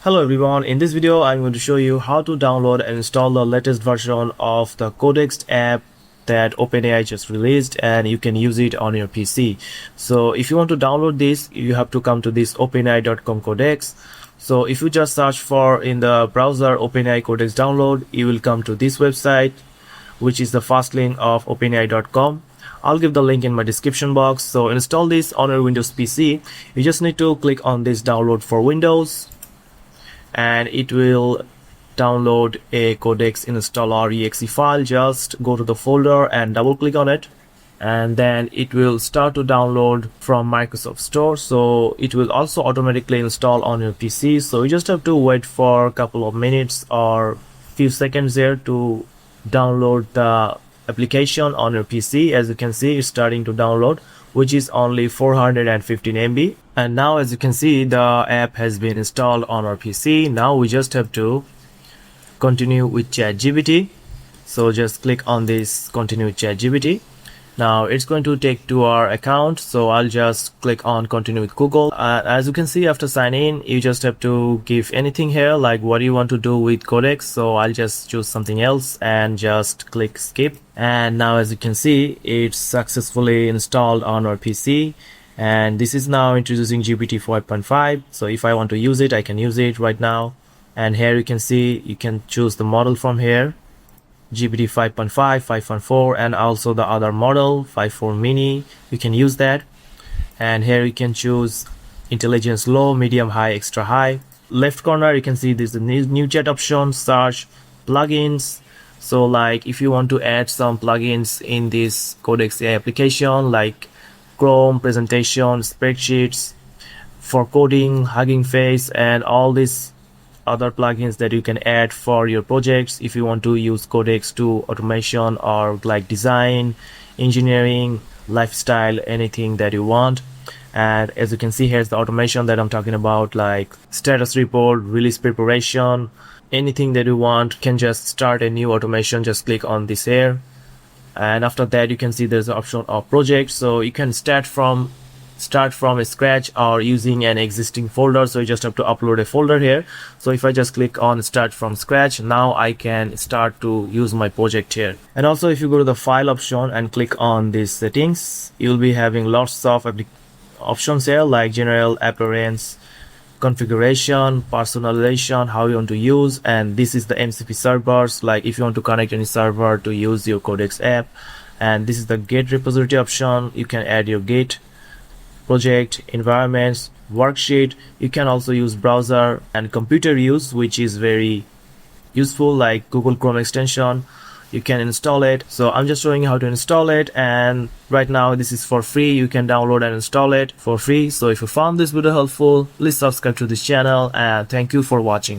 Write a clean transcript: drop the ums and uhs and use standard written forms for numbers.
Hello everyone, in this video I'm going to show you how to download and install the latest version of the Codex app that OpenAI just released, and you can use it on your PC. So if you want to download this, you have to come to this openai.com Codex. So if you just search for in the browser OpenAI Codex download, you will come to this website, which is the first link of openai.com. I'll give the link in my description box. So install this on your Windows PC. You just need to click on this download for Windows, and it will download a Codex installer exe file. Just go to the folder and double click on it, and then it will start to download from Microsoft Store. So it will also automatically install on your PC. So you just have to wait for a couple of minutes or few seconds there to download the application on your PC. As you can see, it's starting to download, which is only 415 MB. And now as you can see, the app has been installed on our PC. Now we just have to continue with ChatGPT. So just click on this continue with ChatGPT. Now it's going to take to our account, so I'll just click on continue with Google. As you can see, after sign in, you just have to give anything here, like what do you want to do with Codex. So I'll just choose something else and just click skip. And now as you can see, it's successfully installed on our PC, and this is now introducing GPT 5.5. so if I want to use it, I can use it right now. And here you can see, you can choose the model from here, GPT 5.5, 5.4, and also the other model 5.4 mini. You can use that. And here you can choose intelligence low, medium, high, extra high. Left corner you can see this is the new chat option, search, plugins. So like if you want to add some plugins in this Codex AI application, like Chrome, presentation, spreadsheets, for coding, Hugging Face, and all these other plugins that you can add for your projects. If you want to use Codex to automation or like design, engineering, lifestyle, anything that you want. And as you can see, here's the automation that I'm talking about, like status report, release preparation, anything that you want. You can just start a new automation, just click on this here. And after that you can see there's the option of project, so you can start from a scratch or using an existing folder. So you just have to upload a folder here. So if I just click on start from scratch, now I can start to use my project here. And also if you go to the file option and click on these settings, you'll be having lots of options here, like general, appearance, configuration, personalization, how you want to use. And this is the MCP servers, like if you want to connect any server to use your Codex app. And this is the Git repository option. You can add your Git, project, environments, worksheet. You can also use browser and computer use, which is very useful, like Google Chrome extension. You can install it. So I'm just showing you how to install it, and right now this is for free. You can download and install it for free. So if you found this video helpful, please subscribe to this channel, and thank you for watching.